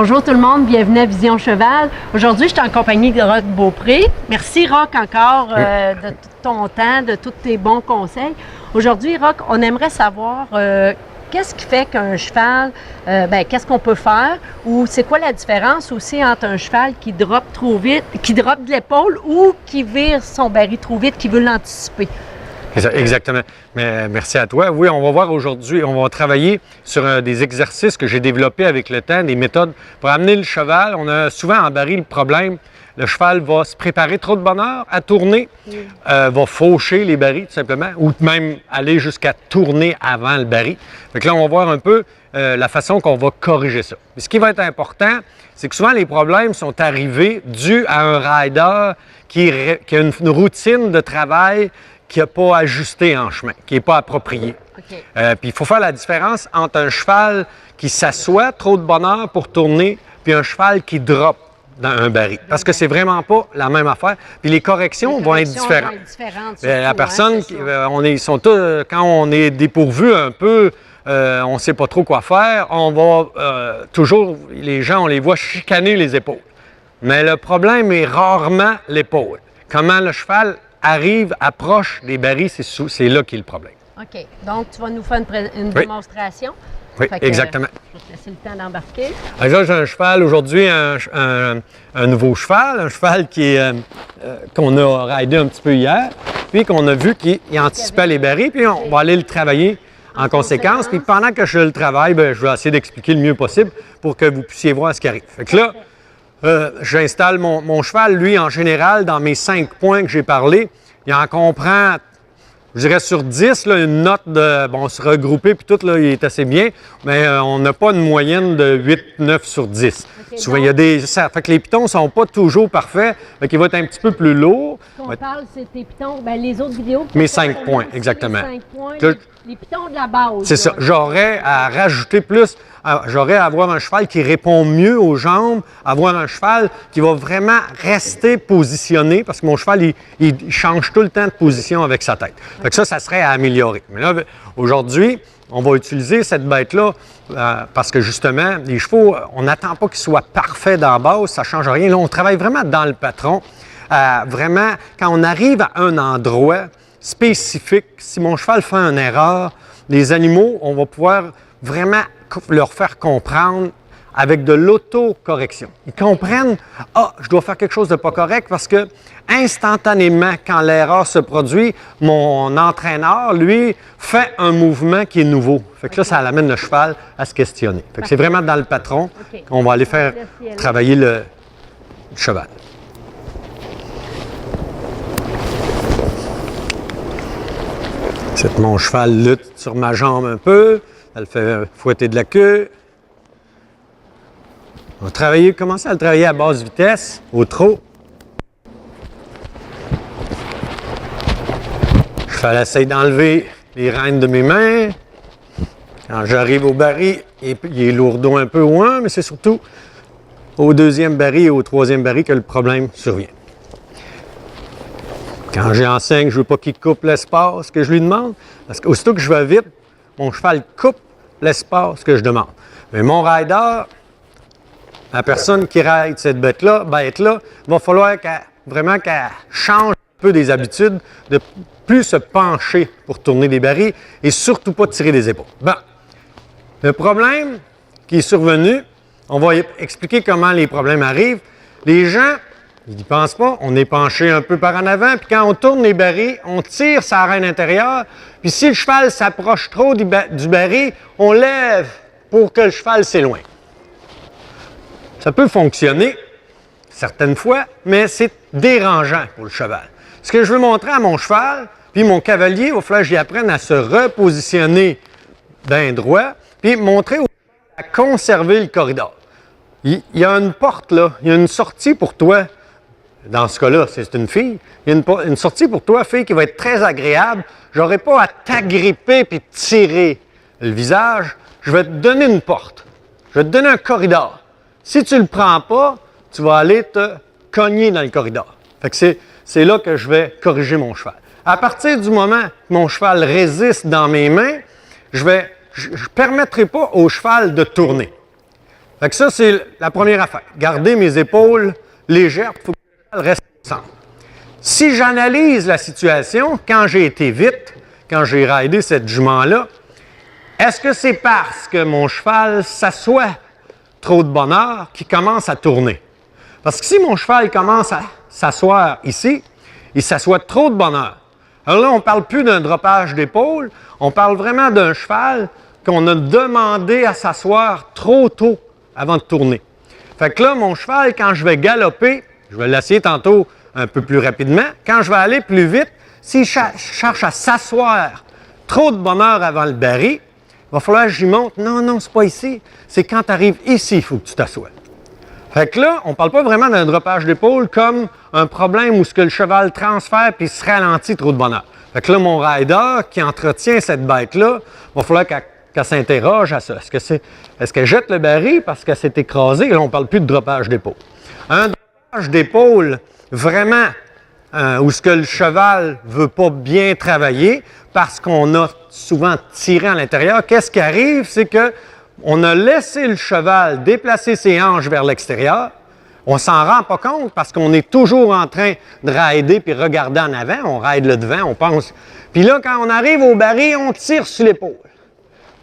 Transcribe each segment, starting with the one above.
Bonjour tout le monde, bienvenue à Vision Cheval. Aujourd'hui, je suis en compagnie de Roch Beaupré. Merci Roch encore de tout ton temps, de tous tes bons conseils. Aujourd'hui, Roch, on aimerait savoir qu'est-ce qui fait qu'un cheval, qu'est-ce qu'on peut faire ou c'est quoi la différence aussi entre un cheval qui droppe trop vite, qui droppe de l'épaule ou qui vire son baril trop vite, qui veut l'anticiper. Exactement. Mais merci à toi. Oui, on va voir aujourd'hui, on va travailler sur des exercices que j'ai développés avec le temps, des méthodes pour amener le cheval. On a souvent en baril le problème, le cheval va se préparer trop de bonne heure à tourner, va faucher les barils tout simplement, ou même aller jusqu'à tourner avant le baril. Donc là, on va voir un peu la façon qu'on va corriger ça. Mais ce qui va être important, c'est que souvent les problèmes sont arrivés dus à un rider qui a une routine de travail qui n'a pas ajusté en chemin, qui n'est pas approprié. Okay. Puis il faut faire la différence entre un cheval qui s'assoit trop de bonne heure pour tourner, puis un cheval qui drop dans un baril. Parce que c'est vraiment pas la même affaire. Puis les corrections vont être différentes. La personne, quand on est dépourvu un peu, on ne sait pas trop quoi faire, on va toujours, les gens, on les voit chicaner les épaules. Mais le problème est rarement l'épaule. Comment le cheval approche des barils, c'est là qu'est le problème. OK. Donc, tu vas nous faire une démonstration. Oui, exactement. Je vais te laisser le temps d'embarquer. Là, j'ai un cheval aujourd'hui, un nouveau cheval, un cheval qu'on a ridé un petit peu hier, puis qu'on a vu qu'il anticipait les barils, puis on va aller le travailler en conséquence. Puis pendant que je le travaille, je vais essayer d'expliquer le mieux possible pour que vous puissiez voir ce qui arrive. Fait que là, j'installe mon cheval, lui, en général, dans mes 5 points que j'ai parlé, il en comprend, je dirais sur 10, là, une note de, bon, se regrouper, puis tout, là, il est assez bien, mais on n'a pas une moyenne de 8, 9 sur 10. Okay, souvent, il y a des... Ça fait que les pitons ne sont pas toujours parfaits, fait qu'il va être un petit peu plus lourd. Ce qu'on parle, c'est tes pitons, les autres vidéos... Mes 5 points, exactement. 5 points, les pitons de la base. C'est ça. J'aurais à rajouter plus... J'aurais à avoir un cheval qui répond mieux aux jambes, avoir un cheval qui va vraiment rester positionné, parce que mon cheval, il change tout le temps de position avec sa tête. Fait que ça serait à améliorer. Mais là, aujourd'hui, on va utiliser cette bête-là parce que justement, les chevaux, on n'attend pas qu'ils soient parfaits dans la base, ça ne change rien. Là, on travaille vraiment dans le patron. Vraiment, quand on arrive à un endroit spécifique, si mon cheval fait une erreur, les animaux, on va pouvoir vraiment leur faire comprendre avec de l'autocorrection. Ils comprennent « Ah, je dois faire quelque chose de pas correct » parce que instantanément, quand l'erreur se produit, mon entraîneur, lui, fait un mouvement qui est nouveau. Fait que là, ça amène le cheval à se questionner. Fait que c'est vraiment dans le patron qu'on va aller faire travailler le cheval. Mon cheval lutte sur ma jambe un peu. Elle fait fouetter de la queue. On va commencer à le travailler à basse vitesse, au trot. Le cheval essaye d'enlever les rênes de mes mains. Quand j'arrive au baril, il est lourdeau un peu ou un, mais c'est surtout au deuxième baril et au troisième baril que le problème survient. Quand j'enseigne, je ne veux pas qu'il coupe l'espace que je lui demande, parce qu'aussitôt que je vais vite, mon cheval coupe l'espace que je demande. Mais mon rider, la personne qui ride cette bête-là, il va falloir qu'elle change un peu des habitudes, de plus se pencher pour tourner des barils et surtout pas tirer des épaules. Bon, le problème qui est survenu, on va expliquer comment les problèmes arrivent. Les gens, ils n'y pensent pas, on est penché un peu par en avant, puis quand on tourne les barils, on tire sa reine intérieure, puis si le cheval s'approche trop du baril, on lève pour que le cheval s'éloigne. Ça peut fonctionner certaines fois, mais c'est dérangeant pour le cheval. Ce que je veux montrer à mon cheval, puis mon cavalier, il va falloir que j'y apprenne à se repositionner d'un droit, puis montrer à conserver le corridor. Il y a une porte là, il y a une sortie pour toi. Dans ce cas-là, c'est une fille. Il y a une sortie pour toi, fille, qui va être très agréable. Je n'aurai pas à t'agripper puis tirer le visage. Je vais te donner une porte. Je vais te donner un corridor. Si tu ne le prends pas, tu vas aller te cogner dans le corridor. Fait que c'est là que je vais corriger mon cheval. À partir du moment que mon cheval résiste dans mes mains, je ne permettrai pas au cheval de tourner. Fait que ça, c'est la première affaire. Garder mes épaules légères, il faut que le cheval reste ensemble. Si j'analyse la situation, quand j'ai été vite, quand j'ai raidé cette jument-là, est-ce que c'est parce que mon cheval s'assoit trop de bonne heure qu'il commence à tourner? Parce que si mon cheval commence à s'asseoir ici, il s'assoit trop de bonne heure. Alors là, on ne parle plus d'un dropage d'épaule, on parle vraiment d'un cheval qu'on a demandé à s'asseoir trop tôt avant de tourner. Fait que là, mon cheval, quand je vais galoper, je vais l'essayer tantôt un peu plus rapidement, quand je vais aller plus vite, s'il cherche à s'asseoir trop de bonne heure avant le baril, il va falloir que j'y monte. Non, non, c'est pas ici. C'est quand tu arrives ici, il faut que tu t'assoies. Fait que là, on ne parle pas vraiment d'un dropage d'épaule comme un problème où ce que le cheval transfère puis se ralentit trop de bonne heure. Fait que là, mon rider qui entretient cette bête-là, il va falloir qu'elle s'interroge à ça. Est-ce qu'elle jette le baril parce qu'elle s'est écrasée? Là, on ne parle plus de dropage d'épaule. Un dropage d'épaule vraiment où ce que le cheval ne veut pas bien travailler parce qu'on a souvent tiré à l'intérieur, qu'est-ce qui arrive? C'est qu'on a laissé le cheval déplacer ses hanches vers l'extérieur. On ne s'en rend pas compte parce qu'on est toujours en train de rider puis regarder en avant. On ride le devant, on pense. Puis là, quand on arrive au baril, on tire sur l'épaule.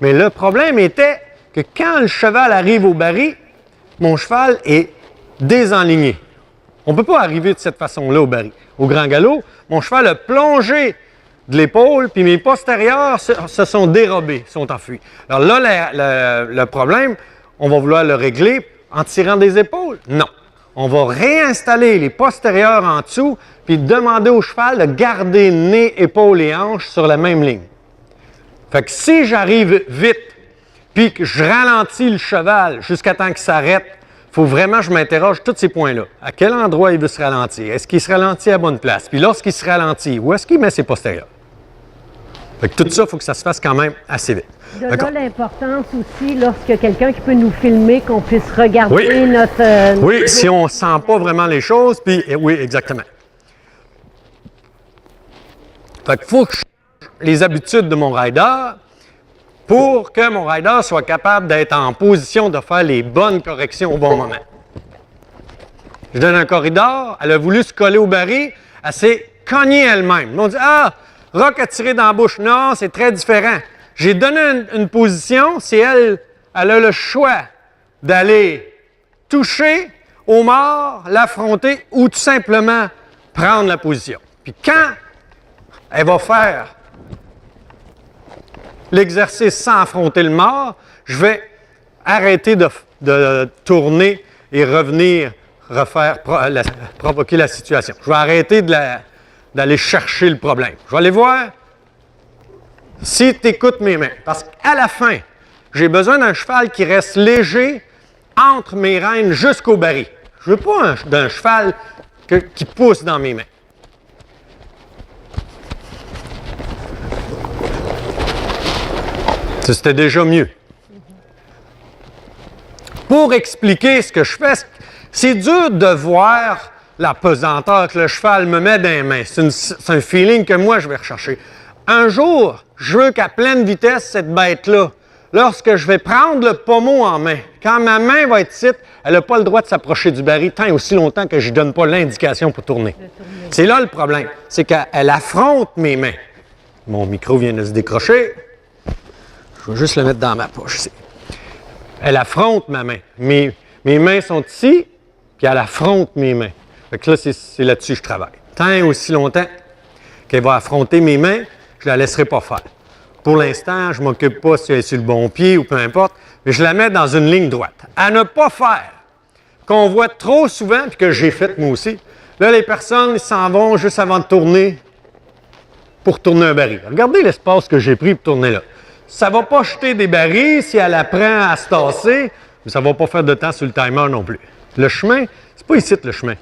Mais le problème était que quand le cheval arrive au baril, mon cheval est désenligné. On ne peut pas arriver de cette façon-là au baril. Au grand galop, mon cheval a plongé de l'épaule, puis mes postérieurs se sont dérobés, sont enfuis. Alors là, le problème, on va vouloir le régler en tirant des épaules? Non. On va réinstaller les postérieurs en dessous, puis demander au cheval de garder nez, épaules et hanches sur la même ligne. Fait que si j'arrive vite, puis que je ralentis le cheval jusqu'à temps qu'il s'arrête, il faut vraiment que je m'interroge tous ces points-là. À quel endroit il veut se ralentir? Est-ce qu'il se ralentit à bonne place? Puis lorsqu'il se ralentit, où est-ce qu'il met ses postérieurs? Fait que tout ça, il faut que ça se fasse quand même assez vite. De là l'importance aussi, lorsqu'il y a quelqu'un qui peut nous filmer, qu'on puisse regarder notre... Oui, si on ne sent pas vraiment les choses, puis oui, exactement. Fait qu'il faut que je change les habitudes de mon rider pour que mon rider soit capable d'être en position de faire les bonnes corrections au bon moment. Je donne un corridor, elle a voulu se coller au baril, elle s'est cognée elle-même. On dit « Ah, Rock a tiré dans la bouche. » Non, c'est très différent. J'ai donné une position, c'est elle a le choix d'aller toucher au mort, l'affronter ou tout simplement prendre la position. Puis quand elle va faire l'exercice sans affronter le mort, je vais arrêter de tourner et revenir provoquer la situation. Je vais arrêter d'aller chercher le problème. Je vais aller voir si tu écoutes mes mains. Parce qu'à la fin, j'ai besoin d'un cheval qui reste léger entre mes rênes jusqu'au baril. Je ne veux pas d'un cheval qui pousse dans mes mains. C'était déjà mieux. Pour expliquer ce que je fais, c'est dur de voir la pesanteur que le cheval me met dans les mains. C'est un feeling que moi, je vais rechercher. Un jour, je veux qu'à pleine vitesse, cette bête-là, lorsque je vais prendre le pommeau en main, quand ma main va être ici, elle n'a pas le droit de s'approcher du baril tant et aussi longtemps que je ne donne pas l'indication pour tourner. C'est là le problème. C'est qu'elle affronte mes mains. Mon micro vient de se décrocher. Je vais juste le mettre dans ma poche ici. Elle affronte ma main. Mes mains sont ici, puis elle affronte mes mains. Fait que là, c'est là-dessus que je travaille. Tant et aussi longtemps qu'elle va affronter mes mains, je ne la laisserai pas faire. Pour l'instant, je ne m'occupe pas si elle est sur le bon pied ou peu importe, mais je la mets dans une ligne droite. À ne pas faire, qu'on voit trop souvent, puis que j'ai fait moi aussi. Là, les personnes s'en vont juste avant de tourner pour tourner un baril. Regardez l'espace que j'ai pris pour tourner là. Ça ne va pas jeter des barils si elle apprend à se tasser, mais ça ne va pas faire de temps sur le timer non plus. Le chemin, c'est pas ici le chemin.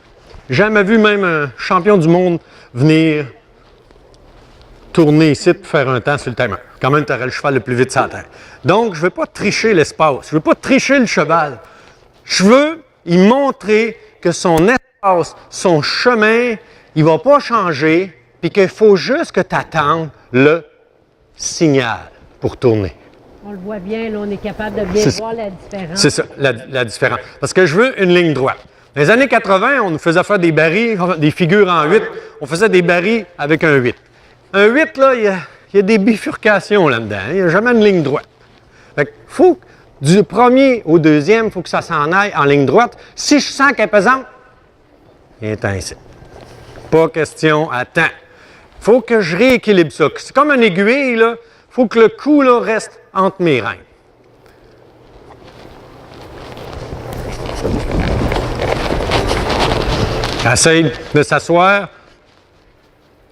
J'ai jamais vu même un champion du monde venir tourner ici pour faire un temps sur le timer. Quand même, tu aurais le cheval le plus vite sur la terre. Donc, je ne veux pas tricher l'espace. Je ne veux pas tricher le cheval. Je veux y montrer que son espace, son chemin, il ne va pas changer, puis qu'il faut juste que tu attendes le signal pour tourner. On le voit bien, là, on est capable de bien voir la différence. C'est ça, la différence. Parce que je veux une ligne droite. Dans les années 80, on nous faisait faire des barils, des figures en 8. On faisait des barils avec un 8. Un 8, là, il y a des bifurcations là-dedans. Il n'y a jamais une ligne droite. Fait que faut, du premier au deuxième, il faut que ça s'en aille en ligne droite. Si je sens qu'elle est pesante, il est ici. Pas question à temps. Il faut que je rééquilibre ça. C'est comme un aiguille, là. Il faut que le cou là, reste entre mes reins. Essaye de s'asseoir.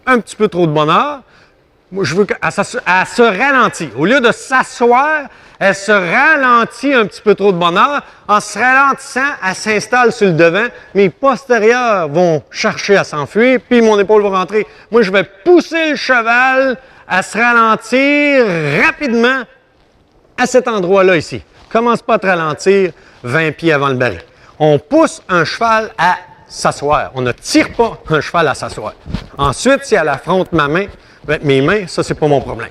Un petit peu trop de bonheur. Moi, je veux qu'elle se ralentit. Au lieu de s'asseoir, elle se ralentit un petit peu trop de bonheur. En se ralentissant, elle s'installe sur le devant. Mes postérieurs vont chercher à s'enfuir, puis mon épaule va rentrer. Moi, je vais pousser le cheval à se ralentir rapidement à cet endroit-là ici. Commence pas à te ralentir 20 pieds avant le baril. On pousse un cheval à s'asseoir. On ne tire pas un cheval à s'asseoir. Ensuite, si elle affronte mes mains, ça, c'est pas mon problème.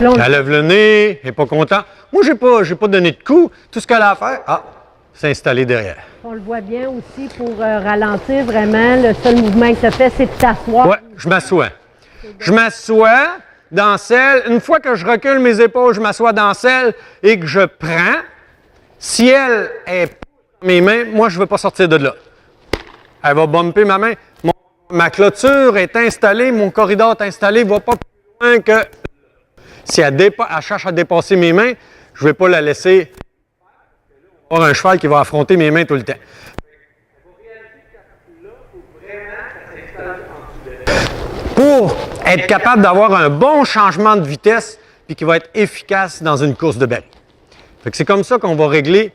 Elle lève le nez, elle n'est pas contente. Moi, j'ai pas donné de coup. Tout ce qu'elle a à faire, s'installer derrière. On le voit bien aussi pour ralentir vraiment. Le seul mouvement que tu fais, c'est de t'asseoir. Oui, je m'assois. Je m'assois dans selle. Une fois que je recule mes épaules, je m'assois dans selle et que je prends. Si elle est dans mes mains, moi, je ne veux pas sortir de là. Elle va bumper ma main. Ma clôture est installée, mon corridor est installé, il ne va pas plus loin que... Si elle cherche à dépasser mes mains, je ne vais pas la laisser avoir un cheval qui va affronter mes mains tout le temps. Pour être capable d'avoir un bon changement de vitesse puis qui va être efficace dans une course de baril. C'est comme ça qu'on va régler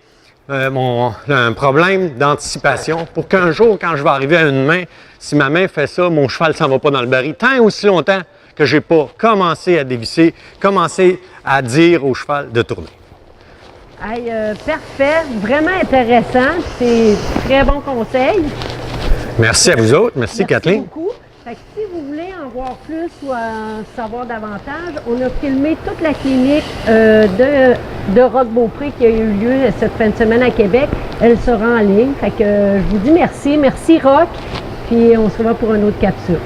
un problème d'anticipation pour qu'un jour, quand je vais arriver à une main, si ma main fait ça, mon cheval ne s'en va pas dans le baril. Tant aussi longtemps que je n'ai pas commencé à dévisser, commencé à dire au cheval de tourner. Hey, parfait, vraiment intéressant. C'est très bon conseil. Merci à vous autres. Merci Kathleen. Beaucoup. Fait que si vous voulez en voir plus ou en savoir davantage, on a filmé toute la clinique de Roch Beaupré qui a eu lieu cette fin de semaine à Québec. Elle sera en ligne. Fait que je vous dis merci. Merci Roch. Puis on se revoit pour une autre capsule.